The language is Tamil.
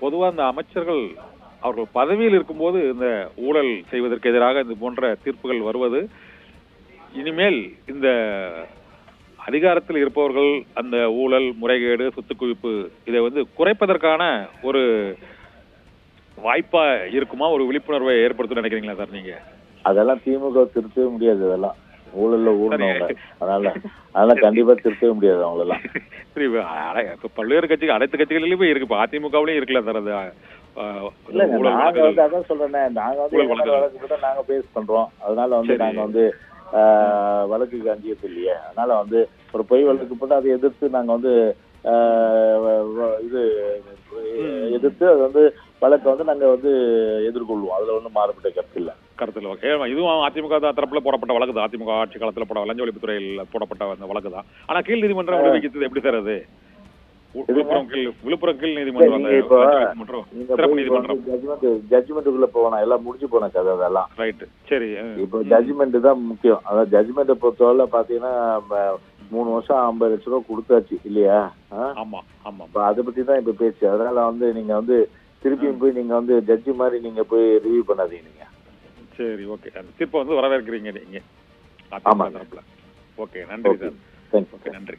பொதுவா இந்த அமைச்சர்கள் அவர்கள் பதவியில் இருக்கும்போது இந்த ஊழல் செய்வதற்கு எதிராக இது போன்ற தீர்ப்புகள் வருவது, இனிமேல் இந்த அதிகாரத்தில் இருப்பவர்கள் அந்த ஊழல், முறைகேடு, சொத்து குவிப்பு இதை குறைப்பதற்கான ஒரு வாய்ப்பா இருக்குமா? ஒரு விழிப்புணர்வை ஏற்படுத்த நினைக்கிறீங்களா சார் நீங்க? அதெல்லாம் திமுக திருத்தவே முடியாது. அதெல்லாம் ஊழல்ல ஊழலவங்க. அதெல்லாம் கண்டிப்பா திருத்தவே முடியாது அவங்களெல்லாம். சரி, இப்ப பல்வேறு கட்சிகள், அனைத்து கட்சிகளிலுமே இருக்கு. இப்ப அதிமுகவிலேயும் இருக்குல்ல சார் அது. நாங்க அதான் சொல்றேன், நாங்க வழக்கு கூட நாங்க பேஸ் பண்றோம். அதனால நாங்க வழக்குக்கு அஞ்சியது இல்லையே. அதனால ஒரு பொய் வழக்கு போட்டு அதை எதிர்த்து நாங்க இது எதிர்த்து அது வழக்கை நாங்க எதிர்கொள்வோம். அதுல ஒன்றும் மாறுபட்ட கருத்து இல்லை. இதுவும் அதிமுக தரப்புல போடப்பட்ட வழக்கு தான். அதிமுக ஆட்சி காலத்துல லஞ்ச ஒழிப்புத்துறையில் போடப்பட்ட அந்த வழக்கு தான். ஆனா கீழ் நீதிமன்றம் விடுவிக்கிறது எப்படி சார் அது? விழுப்புரம் கீழ் நீதிமன்றம், சிறப்பு நீதிமன்றம் ஜட்ஜ்மெண்ட்டுக்குள்ள போகணும். எல்லாம் முடிஞ்சு போன கதை அதெல்லாம். ரைட், சரி. இப்போ ஜட்ஜ்மெண்ட் தான் முக்கியம். அதாவது ஜட்ஜ்மெண்ட்டை பொறுத்தவரை பாத்தீங்கன்னா 3 வருஷம் 50 லட்சம் ரூபாய் கொடுத்தாச்சு இல்லையா? ஆமா ஆமா. அதை பத்தி தான் இப்ப பேச்சு. அதனால நீங்க திருப்பியும் போய் நீங்க ஜட்ஜி மாதிரி நீங்க போய் ரிவ்யூ பண்ணாதீங்க நீங்க. சரி, ஓகே. அந்த தீர்ப்பை வரவேற்கிறீங்க நீங்க? ஆமா. ஓகே, நன்றி சார். தேங்க்ஸ். ஓகே, நன்றி.